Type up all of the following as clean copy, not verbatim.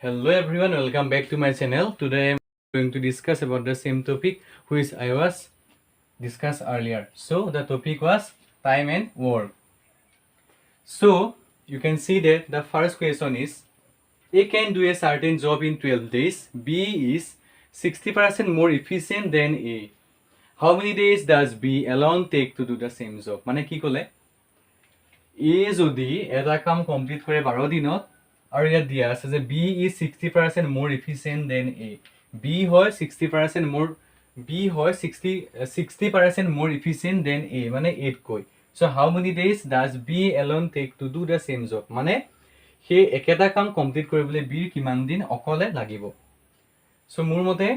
Hello everyone, welcome back to my channel. Today I'm going to discuss about the same topic which I was discussed earlier. So the topic was time and work. So you can see that the first question is A can do a certain job in 12 days. B is 60% more efficient than A. How many days does B alone take to do the same job? মানে কি ক'লে A যদি এটা কাম complete কৰে 12 দিনত আৰু ইয়াত দিয়া আছে যে B is 60% more efficient than A. B হয় 60% more efficient than A মানে 8 কৈ. So how many days does B alone take to do the same job? মানে সেই একেটা কাম কমপ্লিট কৰিবলৈ B কিমান দিন অকলে লাগিব? So মোৰ মতে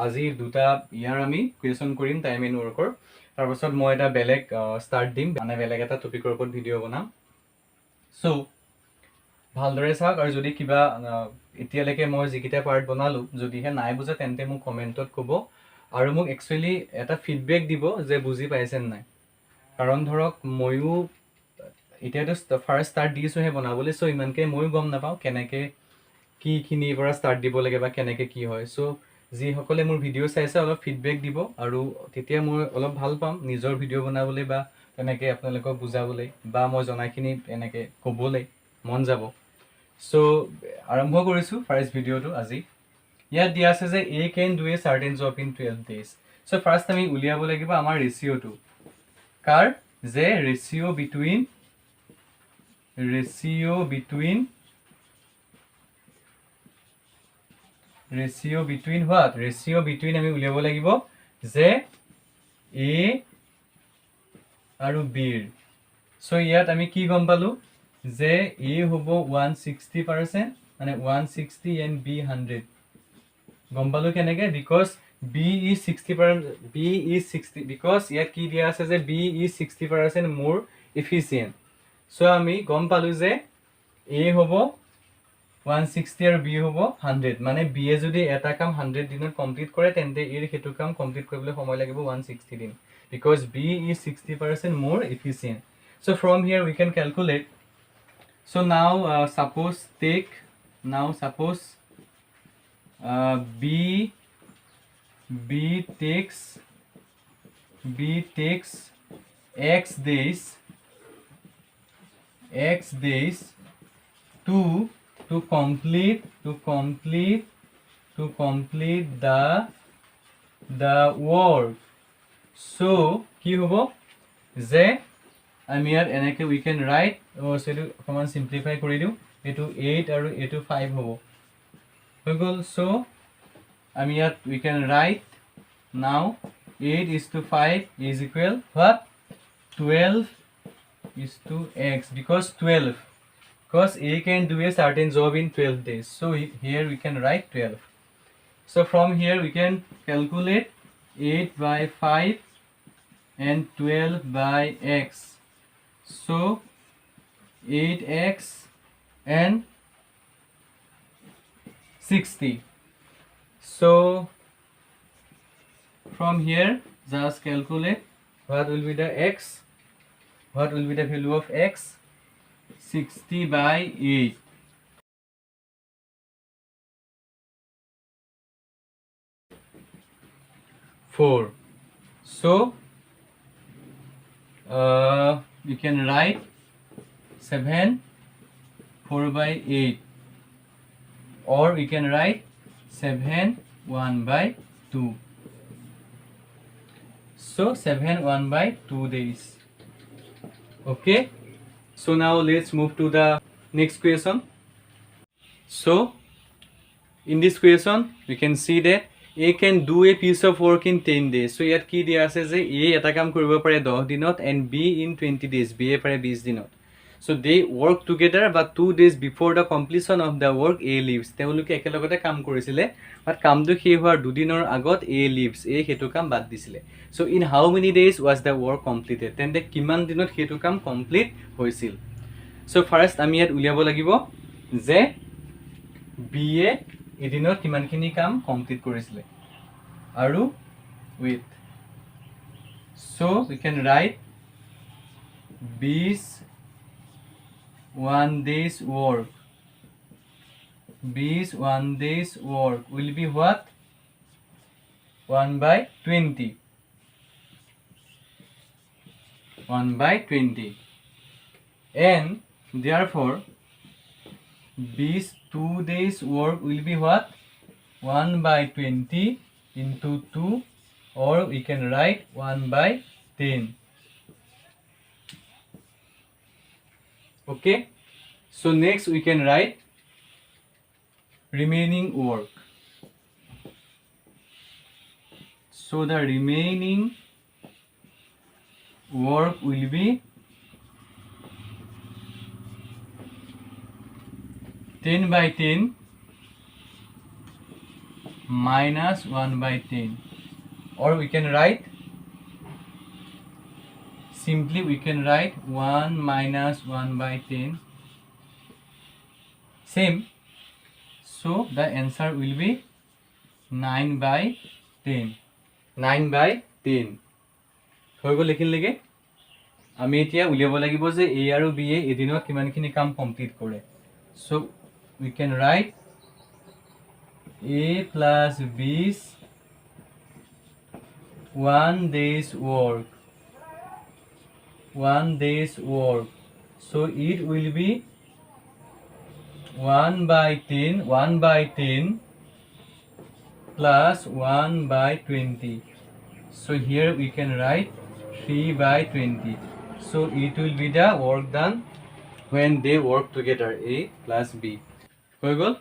আজি দুটা ইয়াৰ আমি কুৱেশ্যন কৰিম টাইম এণ্ড ৱৰ্কৰ। তাৰপাছত মই এটা বেলেগ ষ্টাৰ্ট দিম, মানে বেলেগ এটা টপিকৰ ওপৰত ভিডিঅ' বনাম। চ' ভালদৰে চাওক, আৰু যদি কিবা এতিয়ালৈকে মই যিকেইটা পাৰ্ট বনালোঁ যদিহে নাই বুজে তেন্তে মোক কমেণ্টত ক'ব আৰু মোক একচুৱেলি এটা ফিডবেক দিব যে বুজি পাইছে নাই। কাৰণ ধৰক ময়ো এতিয়াতো ফাৰ্ষ্ট ষ্টাৰ্ট দিছোঁহে বনাবলৈ, চ' ইমানকৈ ময়ো গম নাপাওঁ কেনেকৈ কিখিনিৰ পৰা ষ্টাৰ্ট দিব লাগে বা কেনেকৈ কি হয়। চ' যিসকলে মোৰ ভিডিঅ' চাইছে অলপ ফিডবেক দিব, আৰু তেতিয়া মই অলপ ভাল পাম নিজৰ ভিডিঅ' বনাবলৈ বা তেনেকৈ আপোনালোকক বুজাবলৈ বা মই জনাখিনি এনেকৈ ক'বলৈ মন যাব। চ' আৰম্ভ কৰিছোঁ ফাৰ্ষ্ট ভিডিঅ'টো আজি। ইয়াত দিয়া আছে যে A can do a certain job in 12 days. So' first আমি উলিয়াব লাগিব আমাৰ ৰেচিঅ'টো। কাৰ যে ratio' between what? Ratio' between আমি উলিয়াব লাগিব যে A আৰু Bৰ। চ' ইয়াত আমি কি গম পালোঁ যে A হ'ব 160%, মানে 160 and B 100। গম পালোঁ কেনেকৈ? বিকজ B is 60%, বিকজ ইয়াত কি দিয়া আছে যে B is 60% more efficient। চ' আমি গম পালোঁ যে A হ'ব 160 আৰু B হ'ব 100, মানে B এ যদি এটা কাম 100 দিনত কমপ্লিট কৰে তেন্তে A সেইটো কাম কমপ্লিট কৰিবলৈ সময় লাগিব 160 দিন, because B is 60% more efficient. So from here we can calculate. So now suppose B takes X days to complete the work. So কি হ'ব যে আমি ইয়াত এনেকৈ we can write, so এইটো অকণমান simplify কৰি দিওঁ, এইটো 8 আৰু এইটো 5 হ'ব, হৈ গ'ল। so আমি ইয়াত we can write now 8:5 is equal what? 12:x, because A can do a certain job in 12 days. So here we can write 12. So from here we can calculate 8/5 and 12/x. So 8x and 60. So from here just calculate what will be the x, what will be the value of x? 60/8. So you can write 7 4/8, or we can write 7 1/2. So 7 1/2 days. Okay, so now let's move to the next question. So in this question we can see that A can do a piece of work in 10 days. So ইয়াত কি দিয়া আছে যে A এটা কাম কৰিব পাৰে 10 দিনত and B in 20 days, B এ পাৰে 20 দিনত। So they work together, but 2 days before the completion of the work A leaves. তেওঁলোকে একেলগতে কাম কৰিছিলে, but কামটো শেষ হোৱাৰ 2 দিনৰ আগত A leaves, A সেইটো কাম বাদ দিছিলে। So in how many days was the work completed? তেন্তে কিমান দিনত সেইটো কাম কমপ্লিট হৈছিল? So first আমি ইয়াত উলিয়াব লাগিব যে B এ এদিনত কিমানখিনি কাম কমপ্লিট কৰিছিলে আৰু with. So we can write B's 1 day's work B's 1 day's work will be what? 1 by 20. 1 by 20. And therefore, B's 2 days work will be what? 1 by 20 into 2, or we can write 1 by 10. Okay. So next we can write remaining work. So the remaining work will be 10 by 10 minus 1 by 10, or we can write simply 1 minus 1 by 10. Same. So the answer will be 9 by 10. 9 by 10. হৈ গ'ল লিখিলেগে। আমি এতিয়া উলিয়াব লাগিব যে A আৰু B এ এদিনত কিমানখিনি কাম কমপ্লিট কৰে। So we can write A plus B's 1 day's work. 1 day's work. So it will be 1 by 10, 1 by 10 plus 1 by 20. So here we can write 3 by 20. So it will be the work done when they work together, A plus B. হৈ গ'ল।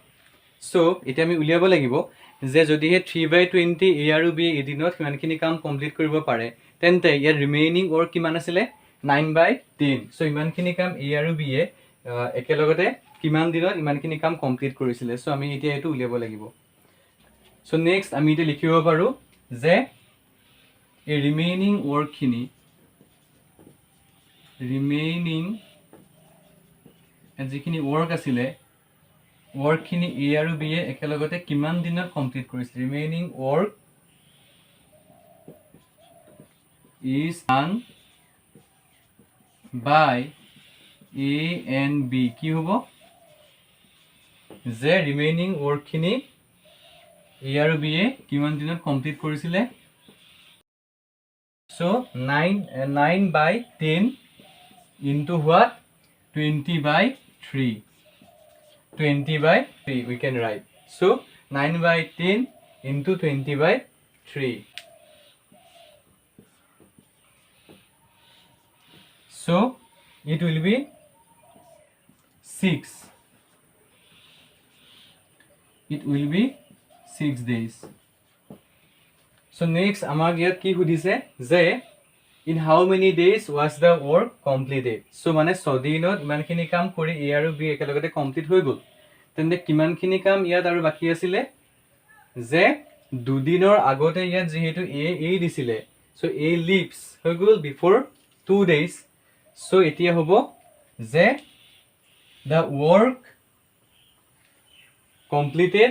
So এতিয়া আমি উলিয়াব লাগিব যে যদিহে 3 by 20 A আৰু B এদিনত কিমানখিনি কাম কমপ্লিট কৰিব পাৰে, তেন্তে ইয়াৰ ৰিমেইনিং ৱৰ্ক কিমান আছিলে? 9 by 10. So ইমানখিনি কাম A আৰু B এ একেলগতে কিমান দিনত ইমানখিনি কাম কমপ্লিট কৰিছিলে। So আমি এতিয়া এইটো উলিয়াব লাগিব। So next আমি এতিয়া লিখিব পাৰো যে এই ৰিমেইনিং ৱৰ্কখিনি যিখিনি ৱৰ্ক আছিলে ৱৰ্কখিনি A আৰু B এ একেলগতে কিমান দিনত কমপ্লিট কৰিছিল। Remaining work is done by A and B. কি হ'ব যে ৰিমেইনিং ৱৰ্কখিনি A আৰু B এ কিমান দিনত কমপ্লিট কৰিছিলে। So 9 by 10 into what? 20 by 3. 20 by 3 we can write. So 9 by 10 into 20 by 3. So it will be 6. It will be 6 days. So next আমাক ইয়াত কি সুধিছে যে in how many days was the work completed. So মানে 6 দিনত ইমানখিনি কাম কৰি A আৰু B একেলগতে কমপ্লিট হৈ গ'ল, তেন্তে কিমানখিনি কাম ইয়াত আৰু বাকি আছিলে যে 2 দিনৰ আগতে ইয়াত যেহেতু A দিছিলে, so A leaves হৈ গ'ল before 2 days. So এতিয়া হ'ব যে the work completed,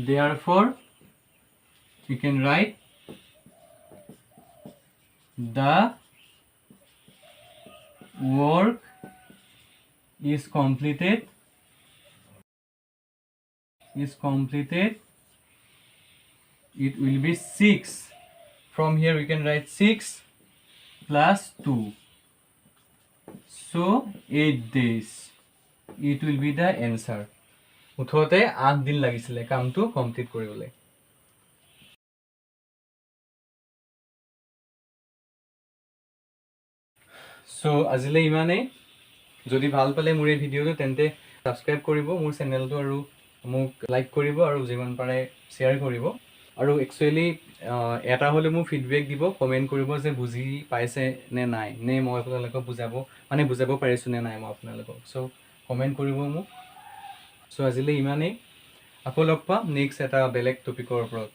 therefore we can write the work is completed. It will be 6. From here we can write 6 plus 2. So 8 days. It will be the answer. মুঠতে 8 দিন লাগিছিলে কামটো complete কৰিবলৈ। So আজিলে ইমানেই। যদি ভাল পালে মোৰ এই ভিডিঅ'টো তেন্তে সাবস্ক্ৰাইব কৰিব মোৰ চেনেলটো, আৰু মোক লাইক কৰিব, আৰু যিমান পাৰে শ্বেয়াৰ কৰিব। আৰু একচুৱেলি এটা হ'লে মোক ফিডবেক দিব, কমেণ্ট কৰিব যে বুজি পাইছে নে নাই, নে মই আপোনালোকক বুজাব পাৰিছোঁ নে নাই মই আপোনালোকক। চ' কমেণ্ট কৰিব মোক। চ' আজিলৈ ইমানেই। আকৌ লগ পাম নেক্সট এটা বেলেগ টপিকৰ ওপৰত।